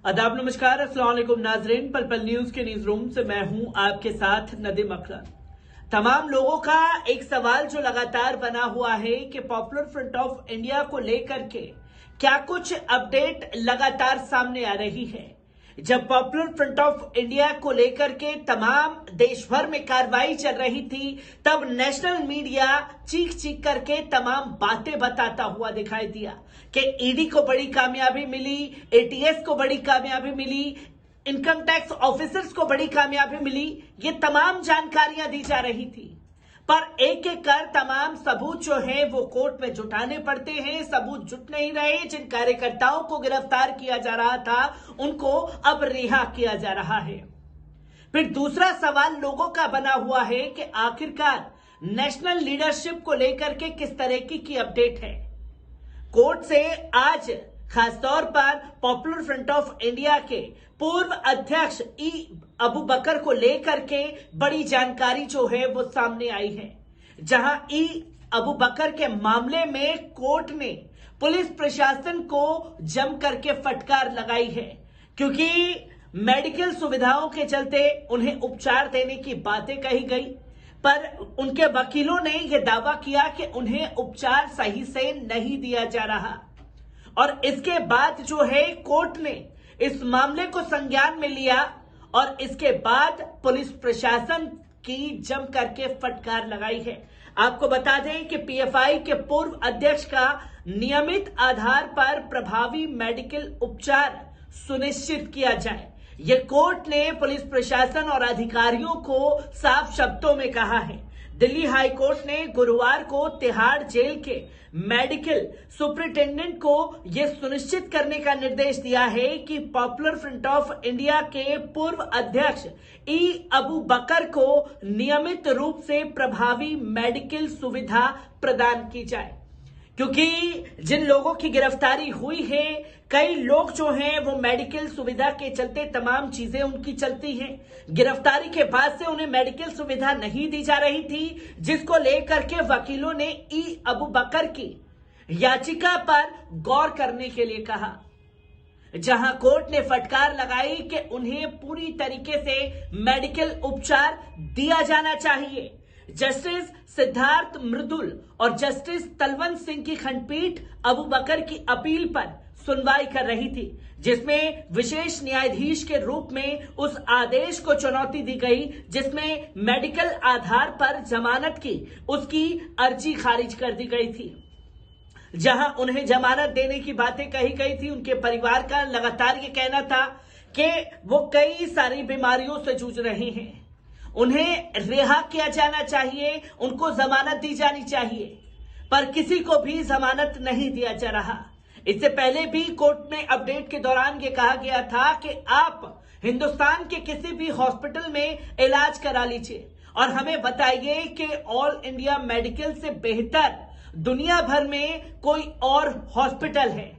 आदाब, नमस्कार, अस्सलाम वालेकुम नाजरीन। पल पल न्यूज के न्यूज रूम से मैं हूं आपके साथ नदीम अकरम। तमाम लोगों का एक सवाल जो लगातार बना हुआ है कि पॉपुलर फ्रंट ऑफ इंडिया को लेकर के क्या कुछ अपडेट लगातार सामने आ रही है। जब पॉपुलर फ्रंट ऑफ इंडिया को लेकर के तमाम देश भर में कार्रवाई चल रही थी, तब नेशनल मीडिया चीख चीख करके तमाम बातें बताता हुआ दिखाई दिया कि ईडी को बड़ी कामयाबी मिली, एटीएस को बड़ी कामयाबी मिली, इनकम टैक्स ऑफिसर्स को बड़ी कामयाबी मिली। ये तमाम जानकारियां दी जा रही थी, पर एक एक कर तमाम सबूत जो है वो कोर्ट में जुटाने पड़ते हैं। सबूत जुट नहीं रहे। जिन कार्यकर्ताओं को गिरफ्तार किया जा रहा था उनको अब रिहा किया जा रहा है। फिर दूसरा सवाल लोगों का बना हुआ है कि आखिरकार नेशनल लीडरशिप को लेकर के किस तरह की अपडेट है। कोर्ट से आज खासतौर पर पॉपुलर फ्रंट ऑफ इंडिया के पूर्व अध्यक्ष ई अबू बकर को लेकर के बड़ी जानकारी जो है वो सामने आई है, जहां ई अबू बकर के मामले में कोर्ट ने पुलिस प्रशासन को जम करके फटकार लगाई है, क्योंकि मेडिकल सुविधाओं के चलते उन्हें उपचार देने की बातें कही गई, पर उनके वकीलों ने यह दावा किया कि उन्हें उपचार सही से नहीं दिया जा रहा। और इसके बाद जो है कोर्ट ने इस मामले को संज्ञान में लिया और इसके बाद पुलिस प्रशासन की जम करके फटकार लगाई है। आपको बता दें कि पीएफआई के पूर्व अध्यक्ष का नियमित आधार पर प्रभावी मेडिकल उपचार सुनिश्चित किया जाए, ये कोर्ट ने पुलिस प्रशासन और अधिकारियों को साफ शब्दों में कहा है। दिल्ली हाई कोर्ट ने गुरुवार को तिहाड़ जेल के मेडिकल सुपरिटेंडेंट को यह सुनिश्चित करने का निर्देश दिया है कि पॉपुलर फ्रंट ऑफ इंडिया के पूर्व अध्यक्ष ई अबू बकर को नियमित रूप से प्रभावी मेडिकल सुविधा प्रदान की जाए, क्योंकि जिन लोगों की गिरफ्तारी हुई है, कई लोग जो हैं वो मेडिकल सुविधा के चलते तमाम चीजें उनकी चलती हैं। गिरफ्तारी के बाद से उन्हें मेडिकल सुविधा नहीं दी जा रही थी, जिसको लेकर के वकीलों ने ई अबू बकर की याचिका पर गौर करने के लिए कहा, जहां कोर्ट ने फटकार लगाई कि उन्हें पूरी तरीके से मेडिकल उपचार दिया जाना चाहिए। जस्टिस सिद्धार्थ मृदुल और जस्टिस तलवंत सिंह की खंडपीठ अबू बकर की अपील पर सुनवाई कर रही थी, जिसमें विशेष न्यायाधीश के रूप में उस आदेश को चुनौती दी गई जिसमें मेडिकल आधार पर जमानत की उसकी अर्जी खारिज कर दी गई थी। जहां उन्हें जमानत देने की बातें कही गई थी, उनके परिवार का लगातार ये कहना था कि वो कई सारी बीमारियों से जूझ रहे हैं, उन्हें रिहा किया जाना चाहिए, उनको जमानत दी जानी चाहिए, पर किसी को भी जमानत नहीं दिया जा रहा। इससे पहले भी कोर्ट में अपडेट के दौरान यह कहा गया था कि आप हिंदुस्तान के किसी भी हॉस्पिटल में इलाज करा लीजिए और हमें बताइए कि ऑल इंडिया मेडिकल से बेहतर दुनिया भर में कोई और हॉस्पिटल है।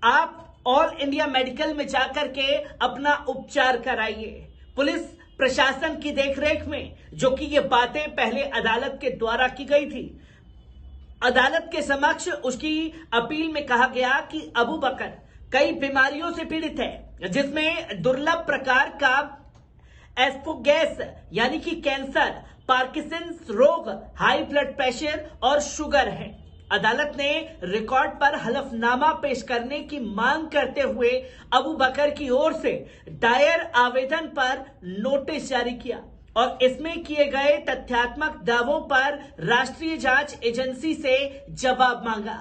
आप ऑल इंडिया मेडिकल में जाकर के अपना उपचार कराइए पुलिस प्रशासन की देखरेख में, जो कि ये बातें पहले अदालत के द्वारा की गई थी। अदालत के समक्ष उसकी अपील में कहा गया कि अबू बकर कई बीमारियों से पीड़ित है, जिसमें दुर्लभ प्रकार का एस्फोगेस यानी कि कैंसर, पार्किंसंस रोग, हाई ब्लड प्रेशर और शुगर है। अदालत ने रिकॉर्ड पर हलफनामा पेश करने की मांग करते हुए अबू बकर की ओर से दायर आवेदन पर नोटिस जारी किया और इसमें किए गए तथ्यात्मक दावों पर राष्ट्रीय जांच एजेंसी से जवाब मांगा,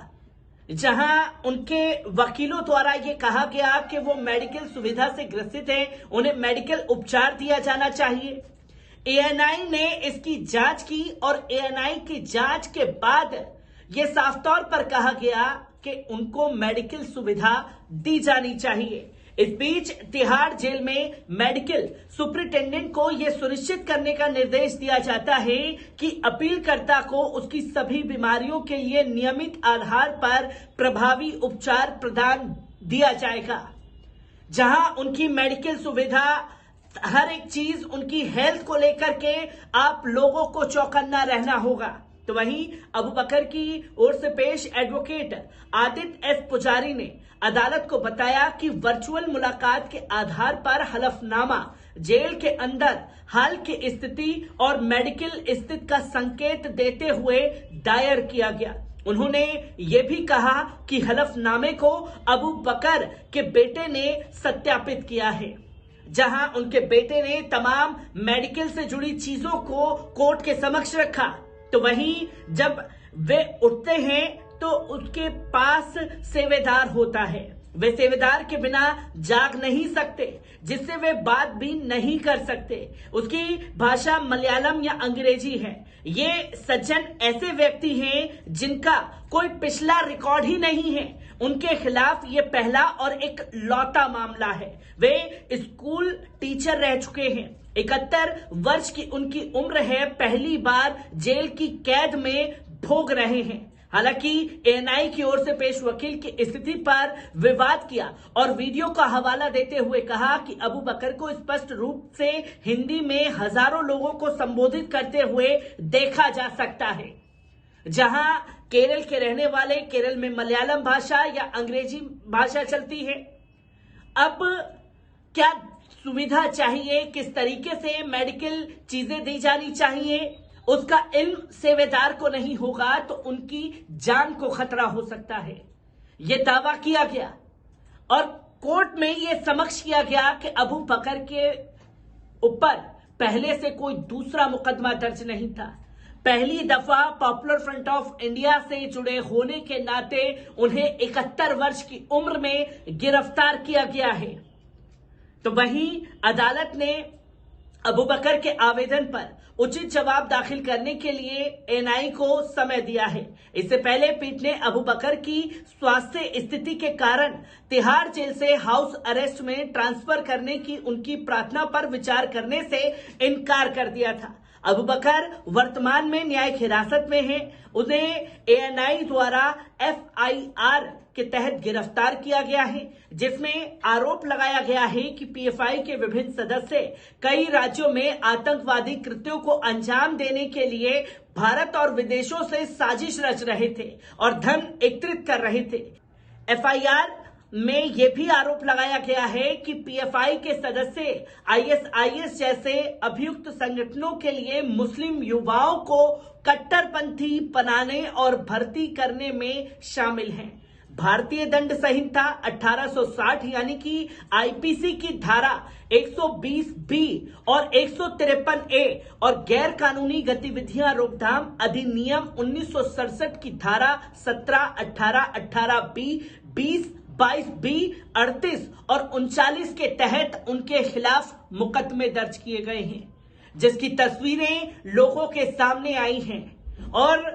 जहां उनके वकीलों द्वारा यह कहा गया कि वो मेडिकल सुविधा से ग्रसित हैं, उन्हें मेडिकल उपचार दिया जाना चाहिए। एएनआई ने इसकी जांच की और एएनआई की जांच के बाद यह साफ तौर पर कहा गया कि उनको मेडिकल सुविधा दी जानी चाहिए। इस बीच तिहाड़ जेल में मेडिकल सुपरिटेंडेंट को यह सुनिश्चित करने का निर्देश दिया जाता है कि अपीलकर्ता को उसकी सभी बीमारियों के लिए नियमित आधार पर प्रभावी उपचार प्रदान दिया जाएगा, जहां उनकी मेडिकल सुविधा, हर एक चीज उनकी हेल्थ को लेकर के आप लोगों को चौकन्ना रहना होगा। तो वहीं अबू बकर की ओर से पेश एडवोकेट आदित्य एस पुजारी ने अदालत को बताया कि वर्चुअल मुलाकात के आधार पर हलफनामा जेल के अंदर हाल की स्थिति और मेडिकल स्थिति का संकेत देते हुए दायर किया गया। उन्होंने ये भी कहा कि हलफनामे को अबू बकर के बेटे ने सत्यापित किया है, जहां उनके बेटे ने तमाम मेडिकल से जुड़ी चीजों को कोर्ट के समक्ष रखा। तो वहीं जब वे उठते हैं तो उसके पास सेवेदार होता है, वे सेवेदार के बिना जाग नहीं सकते, जिससे वे बात भी नहीं कर सकते। उसकी भाषा मलयालम या अंग्रेजी है। ये सज्जन ऐसे व्यक्ति हैं जिनका कोई पिछला रिकॉर्ड ही नहीं है। उनके खिलाफ ये पहला और एक लौता मामला है। वे स्कूल टीचर रह चुके हैं। 71 वर्ष की उनकी उम्र है। पहली बार जेल की कैद में भोग रहे हैं। हालांकि एएनआई की ओर से पेश वकील की स्थिति पर विवाद किया और वीडियो का हवाला देते हुए कहा कि अबू बकर को स्पष्ट रूप से हिंदी में हजारों लोगों को संबोधित करते हुए देखा जा सकता है। जहां केरल के रहने वाले केरल में मलयालम भाषा या अंग्रेजी भाषा चलती है। अब क्या सुविधा चाहिए, किस तरीके से मेडिकल चीजें दी जानी चाहिए, उसका इल्म सेवेदार को नहीं होगा तो उनकी जान को खतरा हो सकता है। यह दावा किया गया और कोर्ट में यह समक्ष किया गया कि अबू बकर के ऊपर पहले से कोई दूसरा मुकदमा दर्ज नहीं था। पहली दफा पॉपुलर फ्रंट ऑफ इंडिया से जुड़े होने के नाते उन्हें 71 वर्ष की उम्र में गिरफ्तार किया गया है। तो वहीं अदालत ने अबू बकर के आवेदन पर उचित जवाब दाखिल करने के लिए एएनआई को समय दिया है। इससे पहले पीठ ने अबू बकर की स्वास्थ्य स्थिति के कारण तिहाड़ जेल से हाउस अरेस्ट में ट्रांसफर करने की उनकी प्रार्थना पर विचार करने से इनकार कर दिया था। अबू बकर वर्तमान में न्यायिक हिरासत में है। उन्हें एएनआई द्वारा एफआईआर के तहत गिरफ्तार किया गया है, जिसमें आरोप लगाया गया है कि पीएफआई के विभिन्न सदस्य कई राज्यों में आतंकवादी कृत्यों को अंजाम देने के लिए भारत और विदेशों से साजिश रच रहे थे और धन एकत्रित कर रहे थे। एफआईआर में यह भी आरोप लगाया गया है कि पीएफआई के सदस्य आईएसआईएस जैसे अभियुक्त संगठनों के लिए मुस्लिम युवाओं को कट्टरपंथी बनाने और भर्ती करने में शामिल हैं। भारतीय दंड संहिता 1860 यानी कि आईपीसी की धारा 120 बी और 153 ए और गैर कानूनी गतिविधियां रोकथाम अधिनियम 1967 की धारा 17, 18, 18 बी, 20, 22 बी, 38 और 39 के तहत उनके खिलाफ मुकदमे दर्ज किए गए हैं, जिसकी तस्वीरें लोगों के सामने आई हैं। और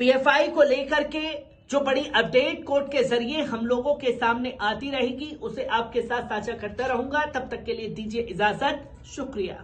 पीएफआई को लेकर के जो बड़ी अपडेट कोर्ट के जरिए हम लोगों के सामने आती रहेगी, उसे आपके साथ साझा करता रहूंगा। तब तक के लिए दीजिए इजाजत। शुक्रिया।